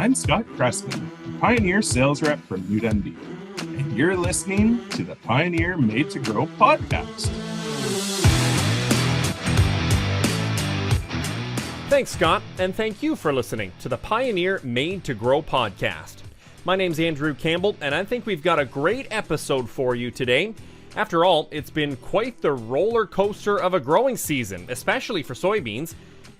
I'm Scott Cressman, a Pioneer sales rep from UDMB, and you're listening to the Pioneer Made to Grow podcast. Thanks, Scott, and thank you for listening to the Pioneer Made to Grow podcast. My name's Andrew Campbell, and I think we've got a great episode for you today. After all, it's been quite the roller coaster of a growing season, especially for soybeans.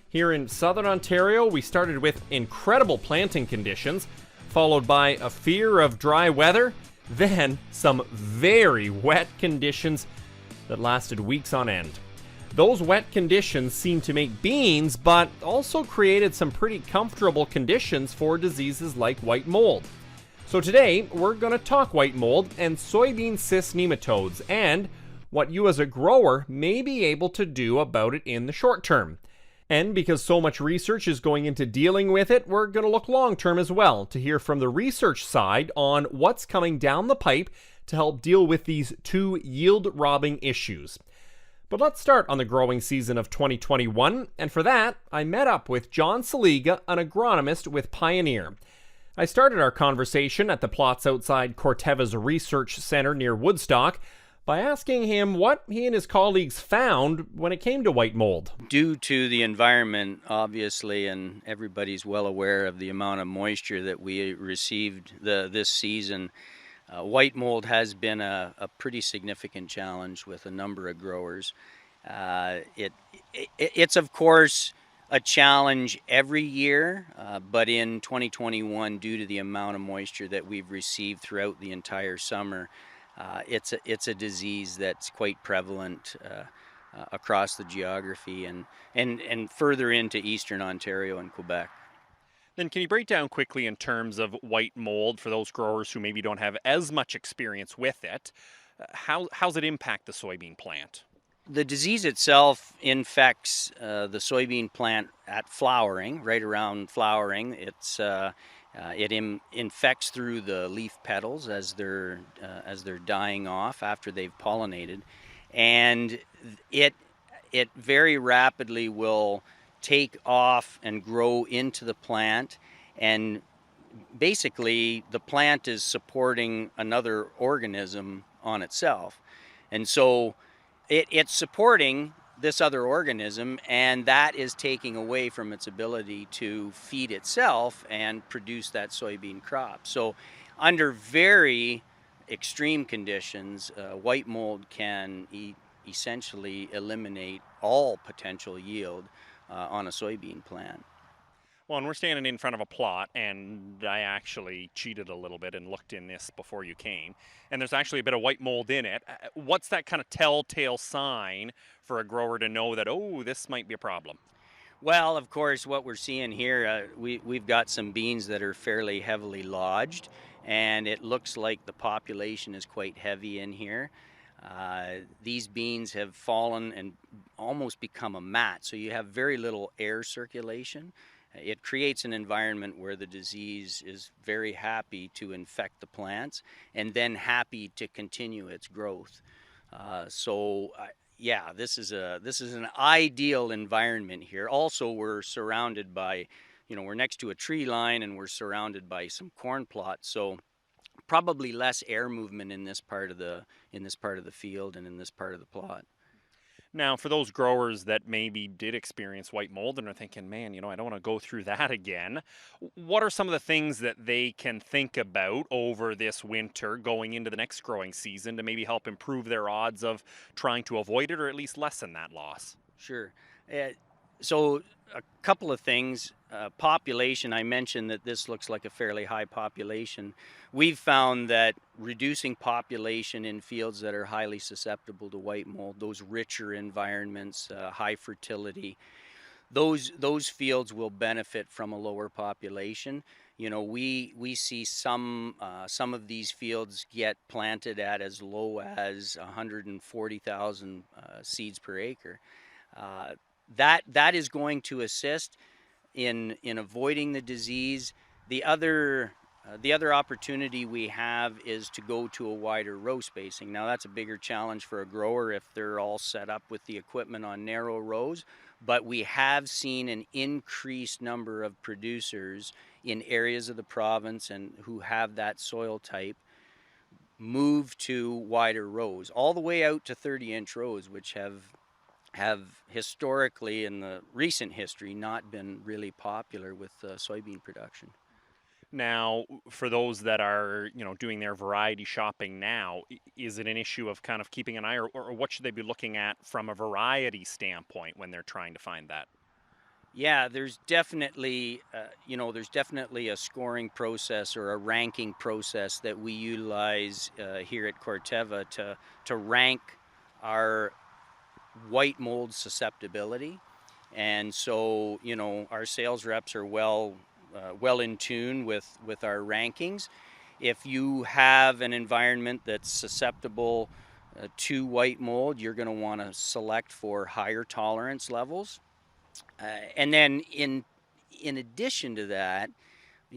Here in southern Ontario, we started with incredible planting conditions, followed by a fear of dry weather, then some very wet conditions that lasted weeks on end. Those wet conditions seemed to make beans, but also created some pretty comfortable conditions for diseases like white mold. So today, we're going to talk white mold and soybean cyst nematodes and what you as a grower may be able to do about it in the short term. And because so much research is going into dealing with it, we're going to look long term as well to hear from the research side on what's coming down the pipe to help deal with these two yield-robbing issues. But let's start on the growing season of 2021, and for that, I met up with John Seliga, an agronomist with Pioneer. I started our conversation at the plots outside Corteva's Research Center near Woodstock by asking him what he and his colleagues found when it came to white mold. Due to the environment, obviously, and everybody's well aware of the amount of moisture that we received this season, white mold has been a pretty significant challenge with a number of growers. It's of course a challenge every year, but in 2021, due to the amount of moisture that we've received throughout the entire summer, it's a disease that's quite prevalent across the geography and further into eastern Ontario and Quebec. Then can you break down quickly in terms of white mold for those growers who maybe don't have as much experience with it? How's it impact the soybean plant? The disease itself infects the soybean plant at flowering, right around flowering. It infects through the leaf petals as they're dying off after they've pollinated, and it very rapidly will take off and grow into the plant, and basically the plant is supporting another organism on itself, and so it's supporting this other organism, and that is taking away from its ability to feed itself and produce that soybean crop. So under very extreme conditions, white mold can essentially eliminate all potential yield on a soybean plant. Well, and we're standing in front of a plot, and I actually cheated a little bit and looked in this before you came, and there's actually a bit of white mold in it. What's that kind of telltale sign for a grower to know that, oh, this might be a problem? Well, of course, what we're seeing here, we've got some beans that are fairly heavily lodged, and it looks like the population is quite heavy in here. These beans have fallen and almost become a mat, so you have very little air circulation. It creates an environment where the disease is very happy to infect the plants and then happy to continue its growth. This is an ideal environment here. Also, we're surrounded by, we're next to a tree line and we're surrounded by some corn plots, so probably less air movement in this part of the field and in this part of the plot. Now, for those growers that maybe did experience white mold and are thinking, man, I don't want to go through that again, what are some of the things that they can think about over this winter going into the next growing season to maybe help improve their odds of trying to avoid it or at least lessen that loss? Sure. So a couple of things. Population, I mentioned that this looks like a fairly high population. We've found that reducing population in fields that are highly susceptible to white mold, those richer environments, high fertility, those fields will benefit from a lower population. We see some of these fields get planted at as low as 140,000 seeds per acre. That is going to assist in avoiding the disease. The other opportunity we have is to go to a wider row spacing. Now that's a bigger challenge for a grower if they're all set up with the equipment on narrow rows, but we have seen an increased number of producers in areas of the province and who have that soil type move to wider rows, all the way out to 30-inch rows, which have historically, in the recent history, not been really popular with soybean production. Now, for those that are, doing their variety shopping now, is it an issue of kind of keeping an eye, or what should they be looking at from a variety standpoint when they're trying to find that? Yeah, there's definitely, a scoring process or a ranking process that we utilize here at Corteva to rank our white mold susceptibility. And so, our sales reps are well in tune with our rankings. If you have an environment that's susceptible to white mold, you're going to want to select for higher tolerance levels. And then in addition to that,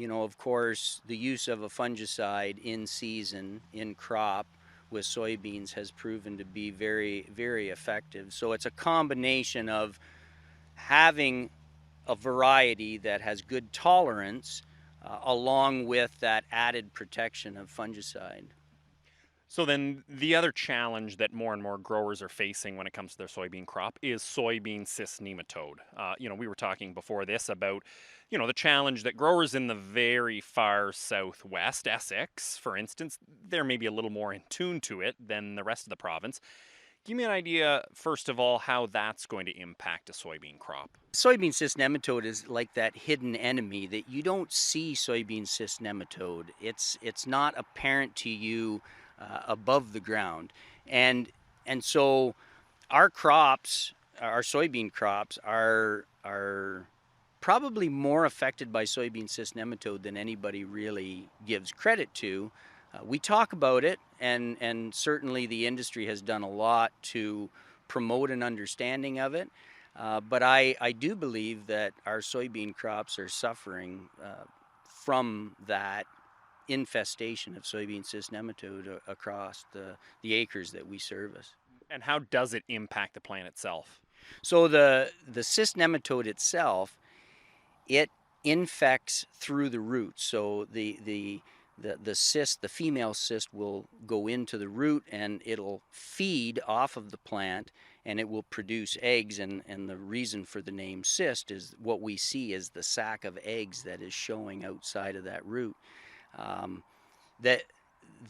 of course, the use of a fungicide in season, in crop, with soybeans has proven to be very, very effective. So it's a combination of having a variety that has good tolerance along with that added protection of fungicide. So then the other challenge that more and more growers are facing when it comes to their soybean crop is soybean cyst nematode. We were talking before this about, the challenge that growers in the very far southwest, Essex, for instance, they're maybe a little more in tune to it than the rest of the province. Give me an idea, first of all, how that's going to impact a soybean crop. Soybean cyst nematode is like that hidden enemy that you don't see. Soybean cyst nematode, it's not apparent to you above the ground, and so our crops, our soybean crops, are probably more affected by soybean cyst nematode than anybody really gives credit to. We talk about it, and certainly the industry has done a lot to promote an understanding of it. But I do believe that our soybean crops are suffering from that infestation of soybean cyst nematode across the acres that we service. And how does it impact the plant itself? So the cyst nematode itself, it infects through the roots. So the cyst, the female cyst, will go into the root and it'll feed off of the plant and it will produce eggs. And the reason for the name cyst is what we see is the sac of eggs that is showing outside of that root. That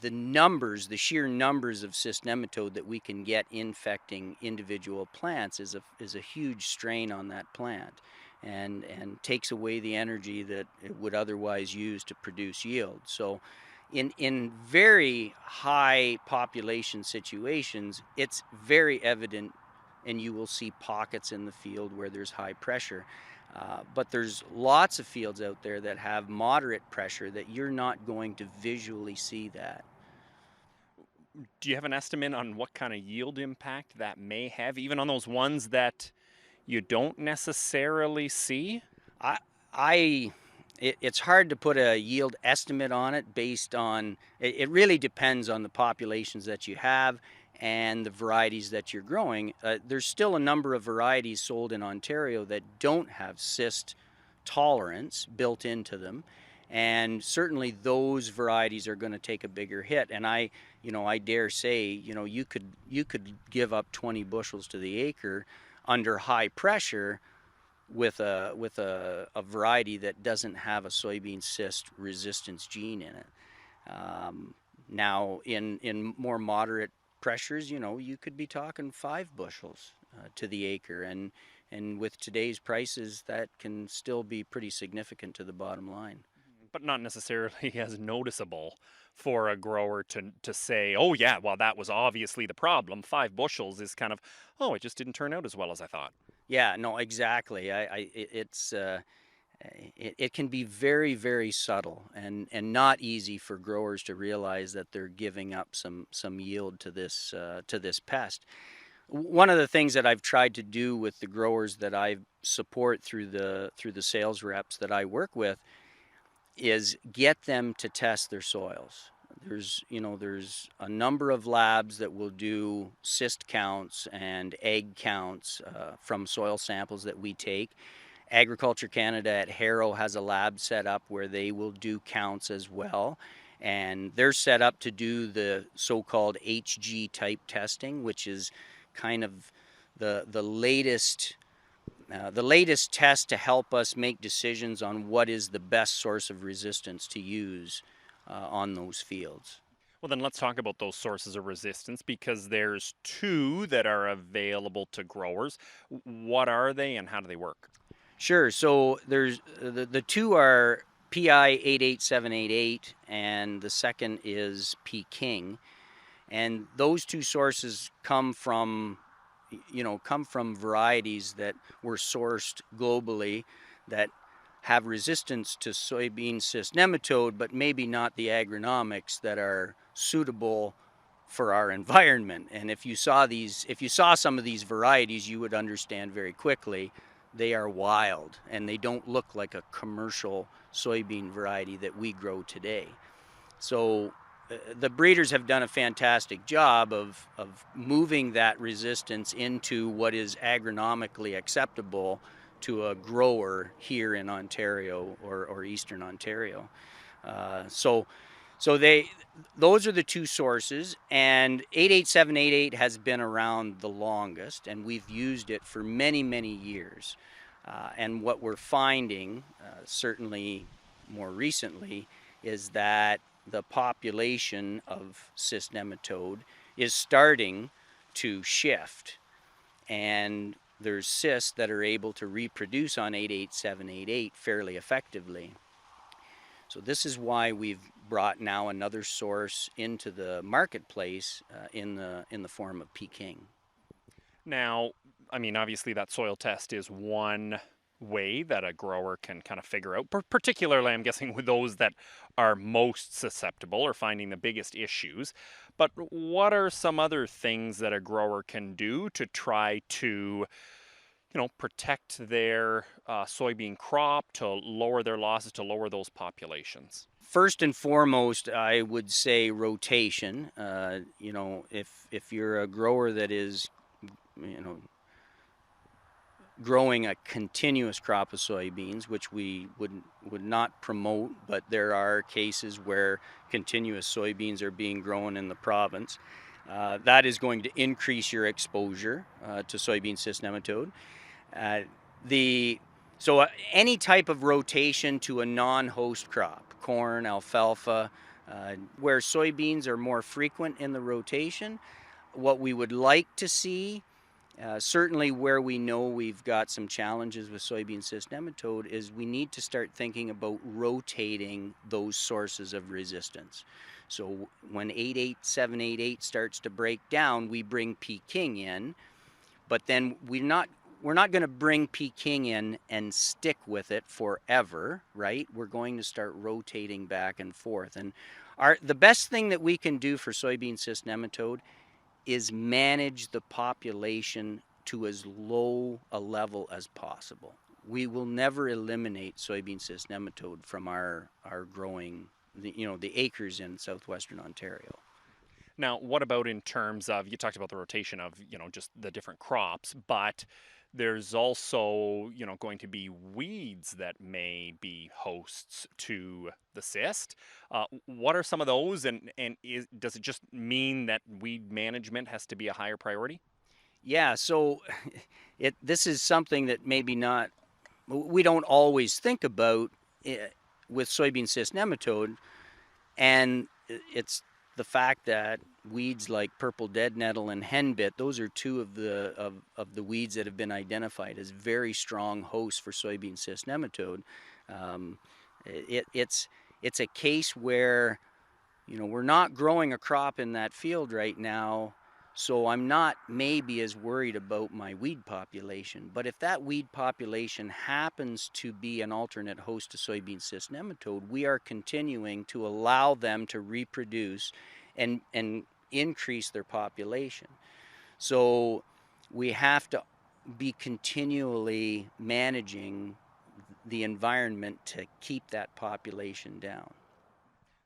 the sheer numbers of cyst nematode that we can get infecting individual plants is a huge strain on that plant, and takes away the energy that it would otherwise use to produce yield. So in very high population situations, it's very evident, and you will see pockets in the field where there's high pressure. But there's lots of fields out there that have moderate pressure that you're not going to visually see that. Do you have an estimate on what kind of yield impact that may have, even on those ones that you don't necessarily see? It's hard to put a yield estimate on it based on, it really depends on the populations that you have and the varieties that you're growing. There's still a number of varieties sold in Ontario that don't have cyst tolerance built into them, and certainly those varieties are going to take a bigger hit. And I dare say, you could give up 20 bushels to the acre under high pressure with a variety that doesn't have a soybean cyst resistance gene in it. Now, in more moderate pressures, you could be talking 5 bushels to the acre, and with today's prices, that can still be pretty significant to the bottom line. But not necessarily as noticeable for a grower to say, oh yeah, well, that was obviously the problem. 5 bushels is kind of, oh, it just didn't turn out as well as I thought. Yeah, no, exactly. It can be very, very subtle and not easy for growers to realize that they're giving up some yield to this pest. One of the things that I've tried to do with the growers that I support through the sales reps that I work with is get them to test their soils. There's a number of labs that will do cyst counts and egg counts from soil samples that we take. Agriculture Canada at Harrow has a lab set up where they will do counts as well. And they're set up to do the so-called HG type testing, which is kind of the latest test to help us make decisions on what is the best source of resistance to use on those fields. Well, then let's talk about those sources of resistance, because there's two that are available to growers. What are they and how do they work? Sure. So there's the two are PI 88788 and the second is P King, and those two sources come from varieties that were sourced globally that have resistance to soybean cyst nematode, but maybe not the agronomics that are suitable for our environment. And if you saw some of these varieties, you would understand very quickly they are wild and they don't look like a commercial soybean variety that we grow today. So the breeders have done a fantastic job of moving that resistance into what is agronomically acceptable to a grower here in Ontario or Eastern Ontario. Those are the two sources, and 88788 has been around the longest, and we've used it for many, many years. And what we're finding, certainly more recently, is that the population of cyst nematode is starting to shift, and there's cysts that are able to reproduce on 88788 fairly effectively. So this is why we've brought now another source into the marketplace in the form of P King. Now, I mean, obviously that soil test is one way that a grower can kind of figure out, particularly I'm guessing with those that are most susceptible or finding the biggest issues. But what are some other things that a grower can do to try to protect their soybean crop, to lower their losses, to lower those populations? First and foremost, I would say rotation. If you're a grower that is, growing a continuous crop of soybeans, which we would not promote, but there are cases where continuous soybeans are being grown in the province. That is going to increase your exposure to soybean cyst nematode. So any type of rotation to a non-host crop, corn, alfalfa, where soybeans are more frequent in the rotation, what we would like to see, certainly where we know we've got some challenges with soybean cyst nematode, is we need to start thinking about rotating those sources of resistance. So when 88788 starts to break down, we bring P King in, but then we're not going to bring P King in and stick with it forever, right? We're going to start rotating back and forth. And the best thing that we can do for soybean cyst nematode is manage the population to as low a level as possible. We will never eliminate soybean cyst nematode from our growing, the acres in southwestern Ontario. Now, what about in terms of, you talked about the rotation of, just the different crops, but there's also, going to be weeds that may be hosts to the cyst. What are some of those, and does it just mean that weed management has to be a higher priority? Yeah, so this is something that we don't always think about with soybean cyst nematode, and it's the fact that weeds like purple dead nettle and henbit, those are two of the weeds that have been identified as very strong hosts for soybean cyst nematode. It's a case where we're not growing a crop in that field right now, so I'm not maybe as worried about my weed population. But if that weed population happens to be an alternate host to soybean cyst nematode, we are continuing to allow them to reproduce and increase their population. So we have to be continually managing the environment to keep that population down.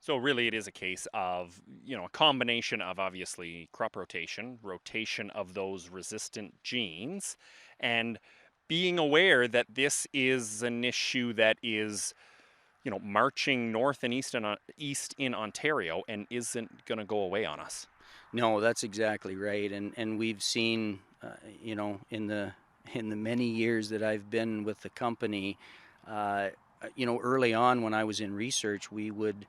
So really it is a case of, a combination of obviously crop rotation of those resistant genes, and being aware that this is an issue that is, marching north and east in Ontario and isn't going to go away on us. No, that's exactly right. And we've seen, in the many years that I've been with the company, early on when I was in research, we would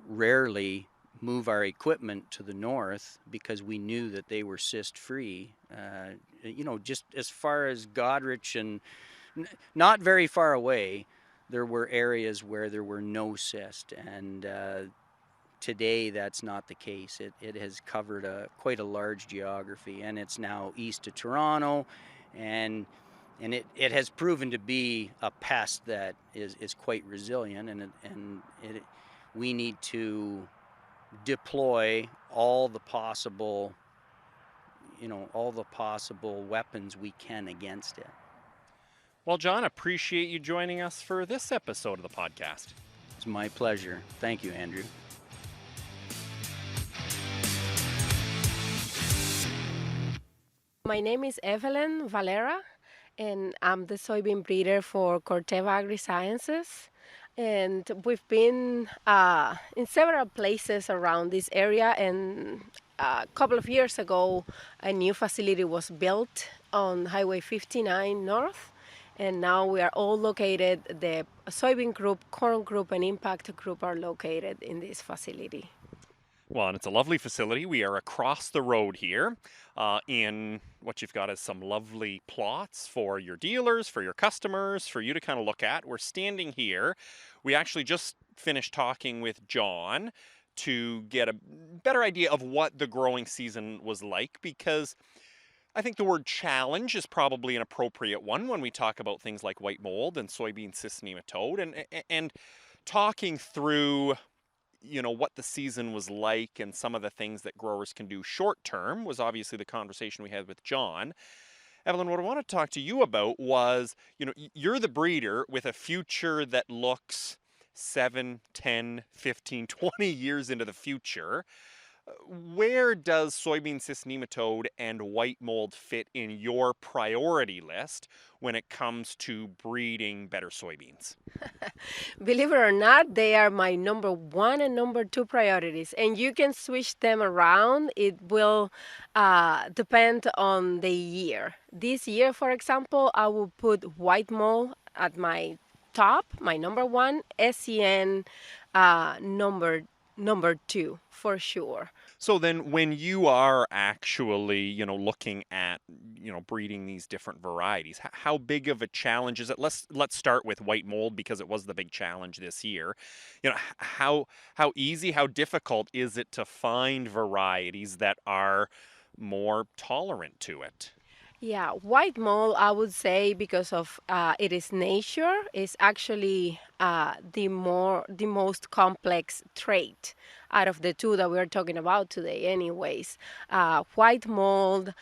rarely move our equipment to the north because we knew that they were cyst free. Just as far as Godrich and not very far away, there were areas where there were no cyst, and today that's not the case. It has covered quite a large geography, and it's now east of Toronto, and it has proven to be a pest that is quite resilient, and we need to deploy all the possible weapons we can against it. Well, John, appreciate you joining us for this episode of the podcast. It's my pleasure. Thank you, Andrew. My name is Evelyn Valera, and I'm the soybean breeder for Corteva Agrisciences. And we've been in several places around this area, and a couple of years ago, a new facility was built on Highway 59 North, and now we are all located, the soybean group, corn group, and impact group are located in this facility. Well, and it's a lovely facility. We are across the road here in what you've got is some lovely plots for your dealers, for your customers, for you to kind of look at. We're standing here. We actually just finished talking with John to get a better idea of what the growing season was like, because I think the word challenge is probably an appropriate one when we talk about things like white mold and soybean cyst nematode, and talking through what the season was like and some of the things that growers can do short term was obviously the conversation we had with John. Evelyn, what I want to talk to you about was, you're the breeder with a future that looks 7, 10, 15, 20 years into the future. Where does soybean cyst nematode and white mold fit in your priority list when it comes to breeding better soybeans? Believe it or not, they are my number 1 and number 2 priorities, and you can switch them around. It will depend on the year. This year, for example, I will put white mold at my top, my number 1, SCN number 2 for sure. So then when you are actually, looking at, breeding these different varieties, how big of a challenge is it? Let's start with white mold because it was the big challenge this year. How easy, how difficult is it to find varieties that are more tolerant to it? Yeah, white mold, I would say, because of it is nature, is actually the most complex trait out of the two that we're talking about today. Anyways, white mold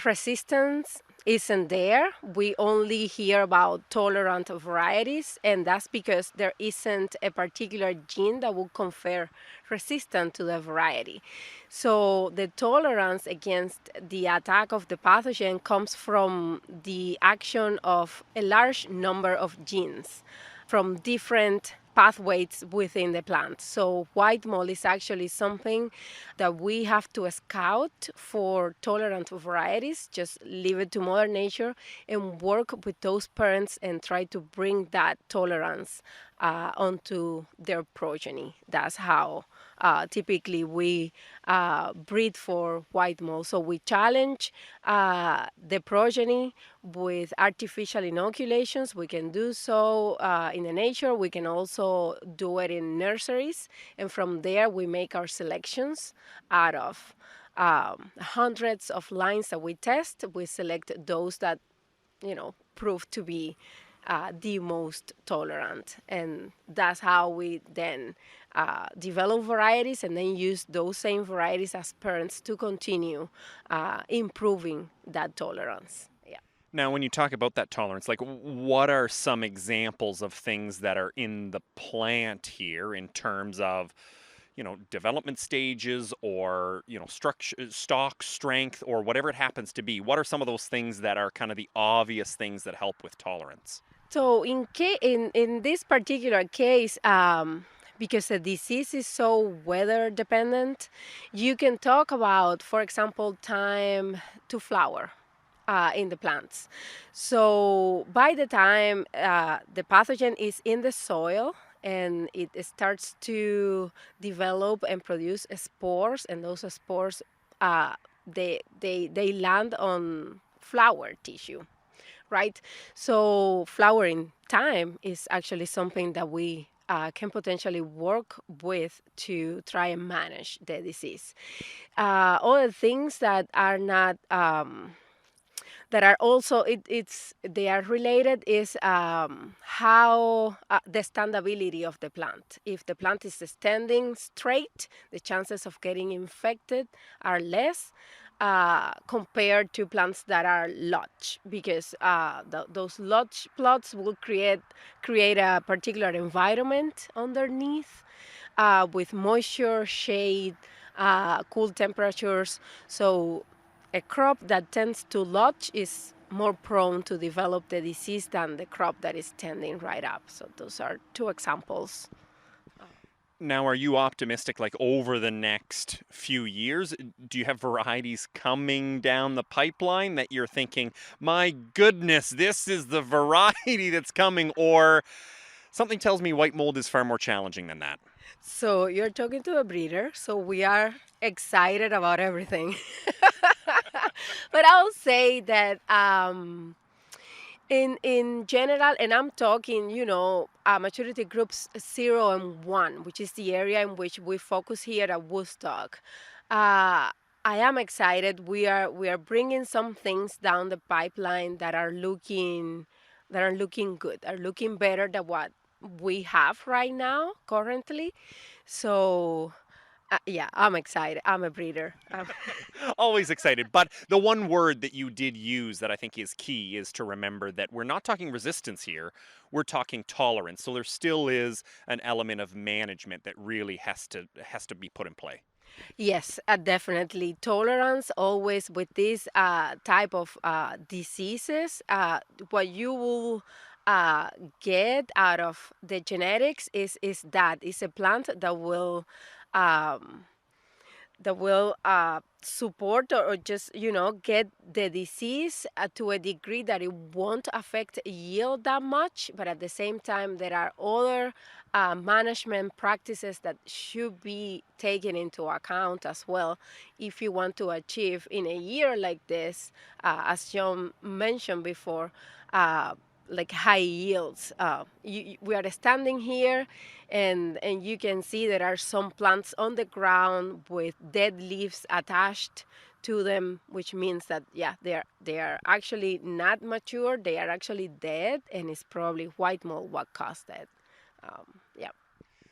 resistance isn't there. We only hear about tolerant varieties, and that's because there isn't a particular gene that will confer resistance to the variety. So the tolerance against the attack of the pathogen comes from the action of a large number of genes from different pathways within the plant. So white mold is actually something that we have to scout for tolerant varieties, just leave it to Mother Nature and work with those parents and try to bring that tolerance onto their progeny. That's how typically we breed for white mold. So we challenge the progeny with artificial inoculations. We can do so in the nature. We can also do it in nurseries. And from there, we make our selections out of hundreds of lines that we test. We select those that, prove to be the most tolerant. And that's how we then develop varieties and then use those same varieties as parents to continue improving that tolerance. Yeah. Now, when you talk about that tolerance, like what are some examples of things that are in the plant here in terms of, development stages or, structure, stock strength, or whatever it happens to be? What are some of those things that are kind of the obvious things that help with tolerance? So in this particular case, because the disease is so weather dependent, you can talk about, for example, time to flower in the plants. So by the time the pathogen is in the soil and it starts to develop and produce spores, and those spores they land on flower tissue, right? So flowering time is actually something that we can potentially work with to try and manage the disease. Other things that are not that are also they are related is how the standability of the plant. If the plant is standing straight, the chances of getting infected are less compared to plants that are lodged, because those lodge plots will create a particular environment underneath with moisture, shade, cool temperatures. So a crop that tends to lodge is more prone to develop the disease than the crop that is standing right up. So those are two examples. Now, are you optimistic, like over the next few years? Do you have varieties coming down the pipeline that you're thinking, my goodness, this is the variety that's coming, or something tells me white mold is far more challenging than that? So you're talking to a breeder, so we are excited about everything. But I'll say that in general, and I'm talking, maturity groups 0 and 1, which is the area in which we focus here at Woodstock. I am excited. We are bringing some things down the pipeline that are looking good, are looking better than what we have right now currently. So yeah, I'm excited. I'm a breeder. Always excited. But the one word that you did use that I think is key is to remember that we're not talking resistance here. We're talking tolerance. So there still is an element of management that really has to be put in play. Yes, definitely. Tolerance always with this type of diseases. What you will get out of the genetics is a plant um, that will support or just get the disease to a degree that it won't affect yield that much, but at the same time there are other management practices that should be taken into account as well if you want to achieve in a year like this, as John mentioned before, like high yields. We are standing here, and you can see there are some plants on the ground with dead leaves attached to them, which means that they are actually not mature. They are actually dead, and it's probably white mold what caused that. Yeah.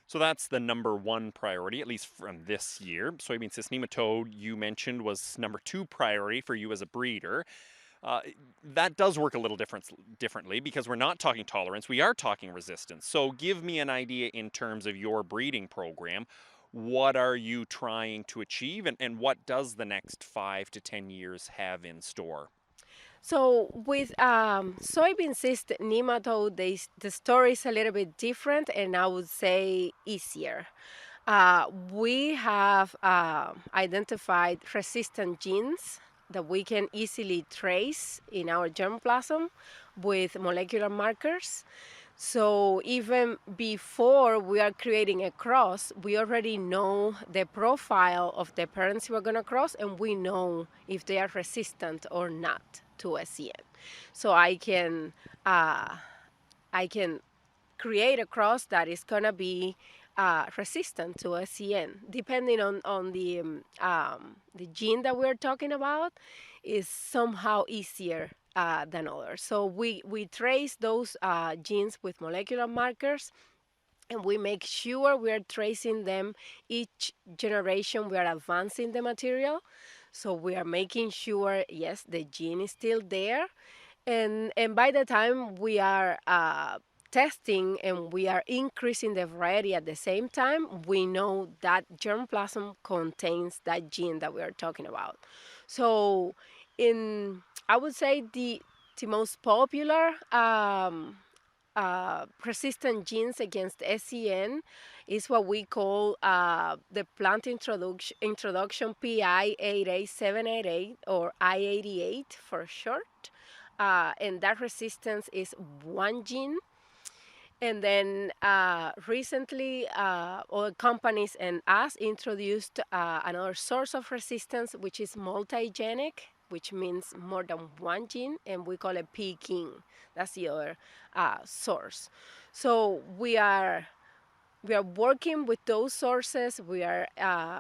So that's the number one priority, at least from this year. Soybean cyst nematode, you mentioned, was number 2 priority for you as a breeder. That does work a little differently because we're not talking tolerance, we are talking resistance. So give me an idea in terms of your breeding program. What are you trying to achieve, and what does the next 5 to 10 years have in store? So with soybean cyst nematode, the story is a little bit different, and I would say easier. We have identified resistant genes that we can easily trace in our germplasm with molecular markers. So even before we are creating a cross, we already know the profile of the parents we're going to cross, and we know if they are resistant or not to SCN. So I can create a cross that is going to be resistant to SCN, depending on the gene that we're talking about, is somehow easier than others. So we trace those genes with molecular markers, and we make sure we are tracing them each generation. We are advancing the material, so we are making sure, yes, the gene is still there, And by the time we are testing and we are increasing the variety at the same time, we know that germplasm contains that gene that we are talking about. So, I would say the most popular resistant genes against SEN is what we call the plant introduction PI 88788 or I88 for short. And that resistance is one gene. And then recently, all companies and us introduced another source of resistance, which is multigenic, which means more than one gene, and we call it Peking. That's the other source. So we are working with those sources. We are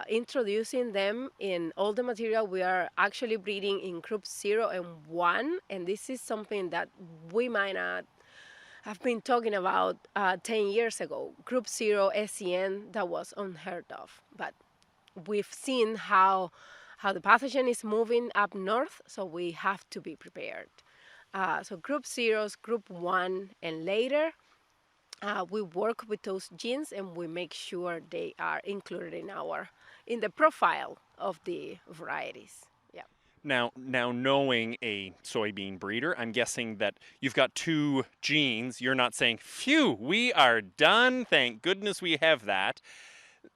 introducing them in all the material. We are actually breeding in group 0 and 1, and this is something that we might not have been talking about 10 years ago. Group 0 SEN, that was unheard of. But we've seen how the pathogen is moving up north, so we have to be prepared. So group 0s, group 1, and later, we work with those genes and we make sure they are included in the profile of the varieties. Yeah. Now knowing a soybean breeder, I'm guessing that you've got 2 genes. You're not saying, phew, we are done. Thank goodness we have that.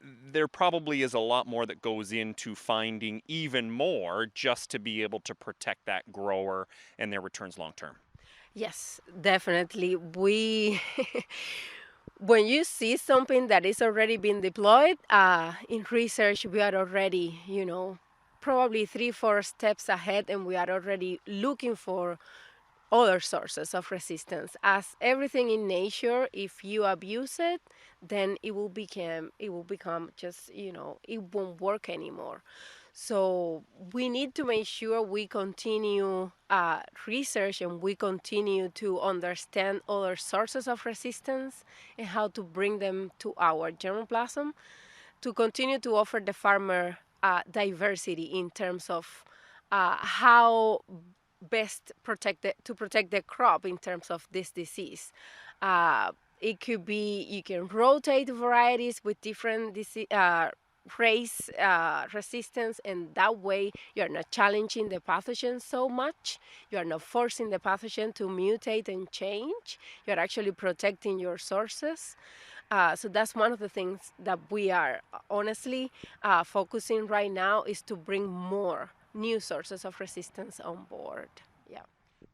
There probably is a lot more that goes into finding even more just to be able to protect that grower and their returns long term. Yes, definitely. When you see something that is already been deployed in research, we are already, probably 3-4 steps ahead, and we are already looking for other sources of resistance. As everything in nature, if you abuse it, then it will become just, it won't work anymore. So we need to make sure we continue research and we continue to understand other sources of resistance and how to bring them to our germplasm to continue to offer the farmer diversity in terms of how best to protect the crop in terms of this disease. It could be you can rotate varieties with different race resistance, and that way you're not challenging the pathogen so much. You're not forcing the pathogen to mutate and change. You're actually protecting your sources. So that's one of the things that we are honestly focusing right now, is to bring more new sources of resistance on board. Yeah.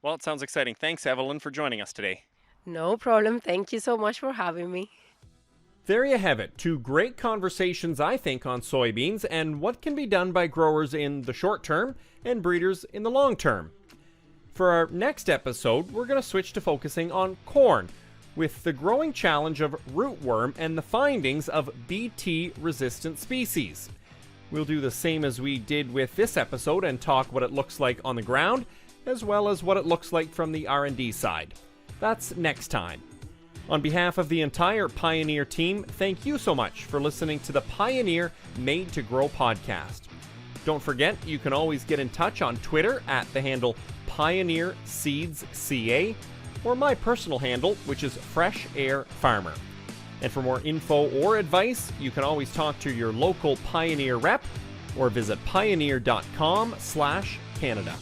Well, it sounds exciting. Thanks, Evelyn, for joining us today. No problem. Thank you so much for having me. There you have it. 2 great conversations, I think, on soybeans and what can be done by growers in the short term and breeders in the long term. For our next episode, we're going to switch to focusing on corn, with the growing challenge of rootworm and the findings of Bt-resistant species. We'll do the same as we did with this episode and talk what it looks like on the ground, as well as what it looks like from the R&D side. That's next time. On behalf of the entire Pioneer team, thank you so much for listening to the Pioneer Made to Grow podcast. Don't forget, you can always get in touch on Twitter at the handle Pioneer Seeds CA, or my personal handle, which is Fresh Air Farmer. And for more info or advice, you can always talk to your local Pioneer rep or visit pioneer.com/Canada.